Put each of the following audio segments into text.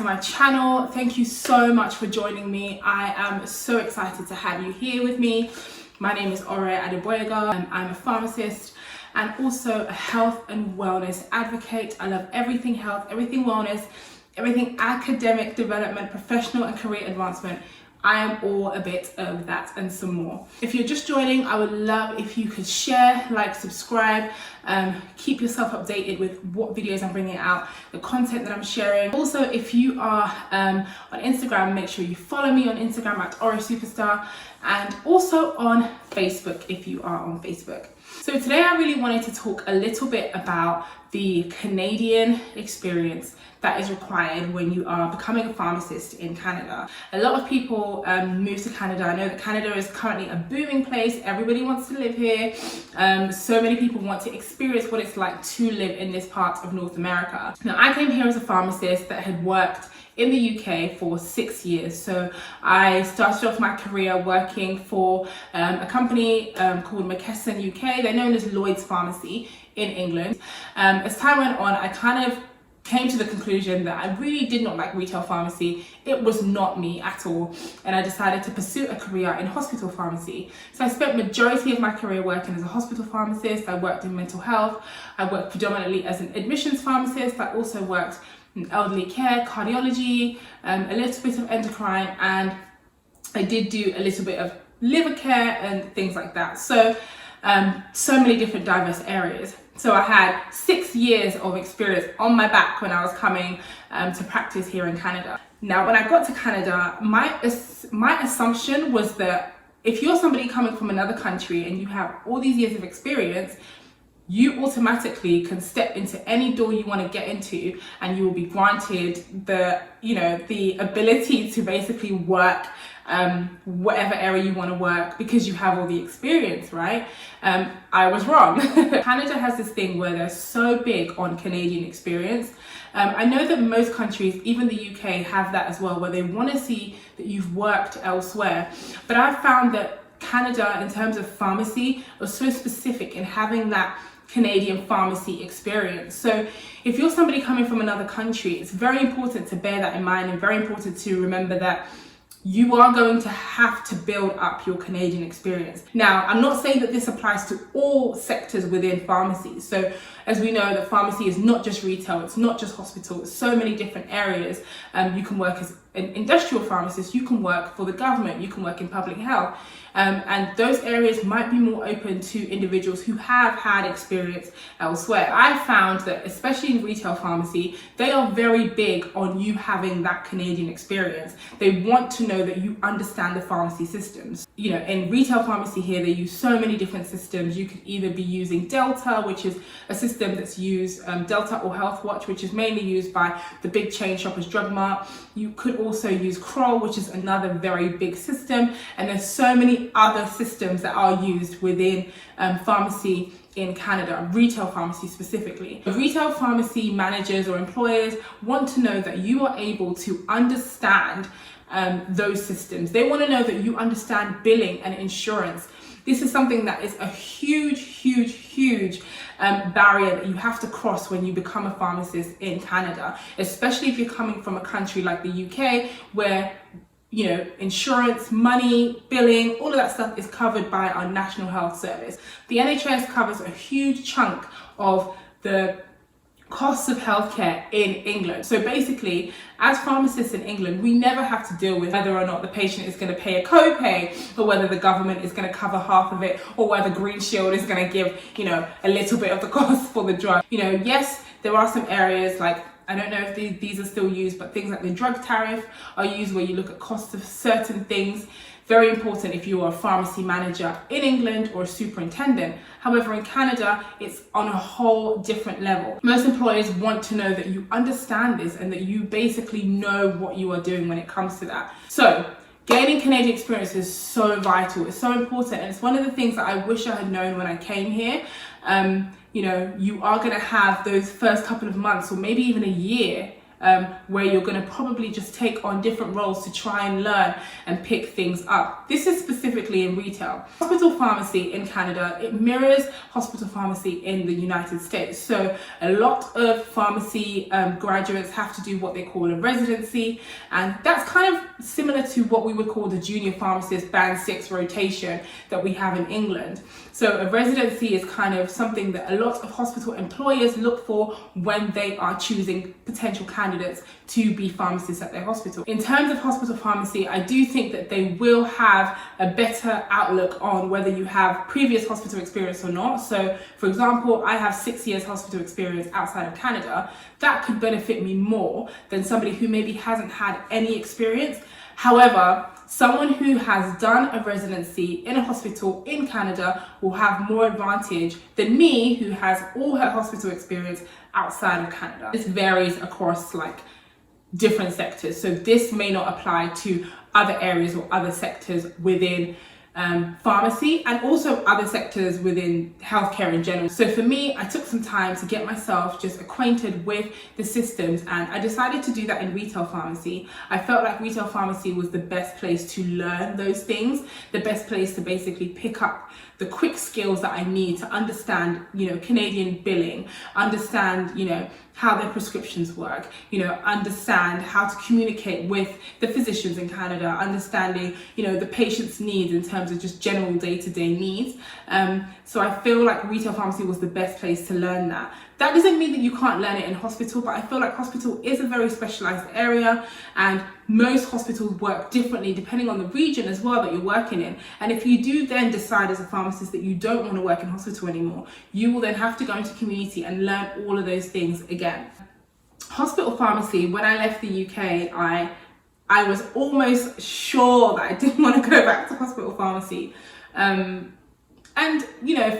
to my channel. Thank you so much for joining me. I am so excited to have you here with me. My name is Ore Adeboyega. I'm a pharmacist and also a health and wellness advocate. I love everything health, everything wellness, everything academic development, professional and career advancement. I am all a bit of that and some more. If you're just joining, I would love if you could share, like, subscribe, keep yourself updated with what videos I'm bringing out, the content that I'm sharing. Also, if you are on Instagram, make sure you follow me on Instagram at Supasta, and also on Facebook if you are on Facebook. So today I really wanted to talk a little bit about the Canadian experience that is required when you are becoming a pharmacist in Canada. A lot of people move to Canada. I know that Canada is currently a booming place. Everybody wants to live here. So many people want to experience what it's like to live in this part of North America. Now, I came here as a pharmacist that had worked in the UK for 6 years. So I started off my career working for a company called McKesson UK. They're known as Lloyd's Pharmacy in England. As time went on, I kind of came to the conclusion that I really did not like retail pharmacy. It was not me at all, and I decided to pursue a career in hospital pharmacy. So I spent majority of my career working as a hospital pharmacist. I worked in mental health. I worked predominantly as an admissions pharmacist. I also worked in elderly care, cardiology, a little bit of endocrine, and I did do a little bit of liver care and things like that. So so many different diverse areas. So I had 6 years of experience on my back when I was coming to practice here in Canada. Now, when I got to Canada, my assumption was that if you're somebody coming from another country and you have all these years of experience, you automatically can step into any door you want to get into, and you will be granted the ability to basically work whatever area you want to work because you have all the experience, right? I was wrong. Canada has this thing where they're so big on Canadian experience. I know that most countries, even the UK, have that as well, where they want to see that you've worked elsewhere. But I've found that Canada, in terms of pharmacy, was so specific in having that Canadian pharmacy experience. So if you're somebody coming from another country, it's very important to bear that in mind, and very important to remember that you are going to have to build up your Canadian experience. Now, I'm not saying that this applies to all sectors within pharmacy. So as we know, that pharmacy is not just retail, it's not just hospital, it's so many different areas. You can work as an industrial pharmacist, you can work for the government, you can work in public health. And those areas might be more open to individuals who have had experience elsewhere. I found that, especially in retail pharmacy, they are very big on you having that Canadian experience. They want to know that you understand the pharmacy systems. You know, in retail pharmacy here, they use so many different systems. You could either be using Delta, which is a system that's used, Delta or Health Watch, which is mainly used by the big chain Shoppers Drug Mart. You could also use Kroll, which is another very big system. And there's so many other systems that are used within pharmacy in Canada, retail pharmacy specifically. Retail pharmacy managers or employers want to know that you are able to understand those systems. They want to know that you understand billing and insurance. This is something that is a huge barrier that you have to cross when you become a pharmacist in Canada, especially if you're coming from a country like the UK, where insurance, money, billing, all of that stuff is covered by our National Health Service. The NHS covers a huge chunk of the costs of healthcare in England. So basically, as pharmacists in England, we never have to deal with whether or not the patient is going to pay a copay, or whether the government is going to cover half of it, or whether Green Shield is going to give, a little bit of the cost for the drug. Yes, there are some areas like, I don't know if these are still used, but things like the drug tariff are used, where you look at costs of certain things. Very important if you are a pharmacy manager in England or a superintendent. However, in Canada, it's on a whole different level. Most employers want to know that you understand this and that you basically know what you are doing when it comes to that. So gaining Canadian experience is so vital, it's so important, and it's one of the things that I wish I had known when I came here. You are going to have those first couple of months, or maybe even a year, where you're going to probably just take on different roles to try and learn and pick things up. This is specifically in retail. Hospital pharmacy in Canada, it mirrors hospital pharmacy in the United States. So a lot of pharmacy graduates have to do what they call a residency, and that's kind of similar to what we would call the junior pharmacist band 6 rotation that we have in England. So a residency is kind of something that a lot of hospital employers look for when they are choosing potential candidates to be pharmacists at their hospital. In terms of hospital pharmacy, I do think that they will have a better outlook on whether you have previous hospital experience or not. So for example, I have 6 years hospital experience outside of Canada. That could benefit me more than somebody who maybe hasn't had any experience. However, someone who has done a residency in a hospital in Canada will have more advantage than me, who has all her hospital experience outside of Canada. This varies across like different sectors. So this may not apply to other areas or other sectors within pharmacy, and also other sectors within healthcare in general. So for me, I took some time to get myself just acquainted with the systems, and I decided to do that in retail pharmacy. I felt like retail pharmacy was the best place to learn those things, the best place to basically pick up the quick skills that I need to understand, Canadian billing, understand, how their prescriptions work, understand how to communicate with the physicians in Canada, understanding, the patient's needs in terms of just general day-to-day needs. So I feel like retail pharmacy was the best place to learn that. That doesn't mean that you can't learn it in hospital, but I feel like hospital is a very specialized area, and most hospitals work differently depending on the region as well that you're working in. And if you do then decide as a pharmacist that you don't want to work in hospital anymore, you will then have to go into community and learn all of those things again. Hospital pharmacy, when I left the UK, I was almost sure that I didn't want to go back to hospital pharmacy. And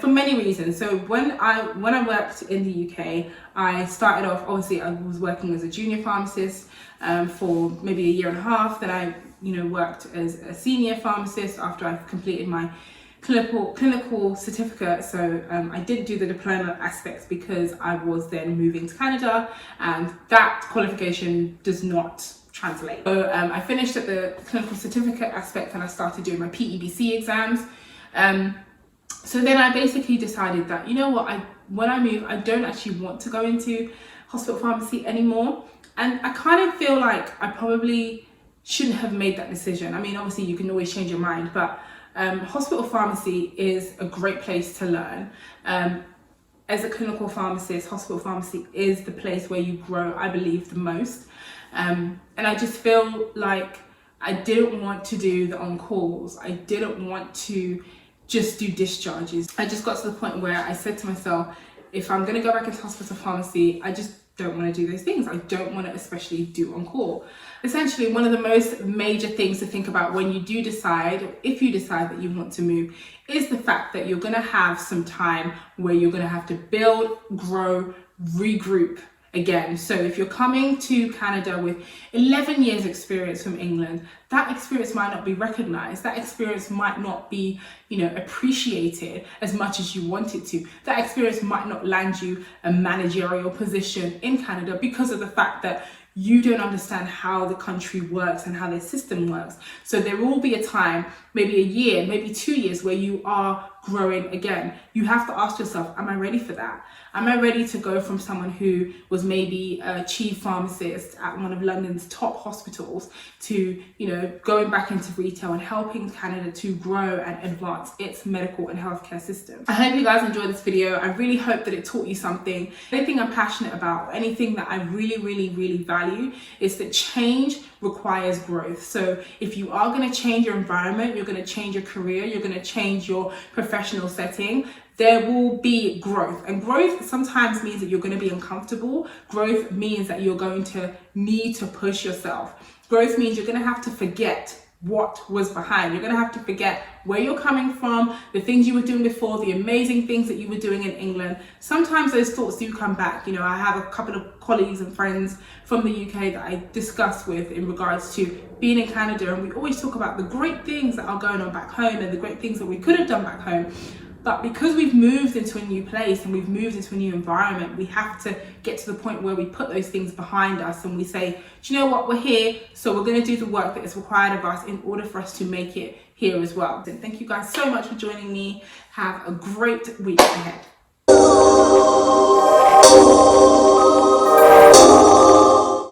for many reasons. So when I worked in the UK, I started off, obviously I was working as a junior pharmacist for maybe a year and a half. Then I worked as a senior pharmacist after I completed my clinical certificate. So I didn't do the diploma aspects because I was then moving to Canada, and that qualification does not translate. So I finished at the clinical certificate aspect, and I started doing my PEBC exams. So then I basically decided that, when I move, I don't actually want to go into hospital pharmacy anymore. And I kind of feel like I probably shouldn't have made that decision. I mean, obviously you can always change your mind, but hospital pharmacy is a great place to learn. As a clinical pharmacist, hospital pharmacy is the place where you grow, I believe, the most. And I just feel like I didn't want to do the on-calls. I didn't want to just do discharges. I just got to the point where I said to myself, if I'm going to go back into hospital pharmacy, I just don't want to do those things. I don't want to especially do on call. Essentially, one of the most major things to think about when you do decide, or if you decide that you want to move, is the fact that you're going to have some time where you're going to have to build, grow, regroup again. So if you're coming to Canada with 11 years experience from England, that experience might not be recognized. That experience might not be, appreciated as much as you want it to. That experience might not land you a managerial position in Canada because of the fact that you don't understand how the country works and how their system works. So there will be a time, maybe a year, maybe 2 years, where you are growing again. You have to ask yourself, am I ready for that? Am I ready to go from someone who was maybe a chief pharmacist at one of London's top hospitals to, going back into retail and helping Canada to grow and advance its medical and healthcare system? I hope you guys enjoyed this video. I really hope that it taught you something. Anything I'm passionate about, anything that I really, really, really value is that change requires growth. So if you are going to change your environment, you're going to change your career, you're going to change your professional setting, there will be growth. And growth sometimes means that you're going to be uncomfortable. Growth means that you're going to need to push yourself. Growth means you're going to have to forget what was behind. You're going to have to forget where you're coming from, the things you were doing before, the amazing things that you were doing in England. Sometimes those thoughts do come back. I have a couple of colleagues and friends from the UK that I discuss with in regards to being in Canada, and we always talk about the great things that are going on back home and the great things that we could have done back home. But because we've moved into a new place and we've moved into a new environment, we have to get to the point where we put those things behind us and we say, do you know what, we're here, so we're going to do the work that is required of us in order for us to make it here as well. So thank you guys so much for joining me. Have a great week ahead.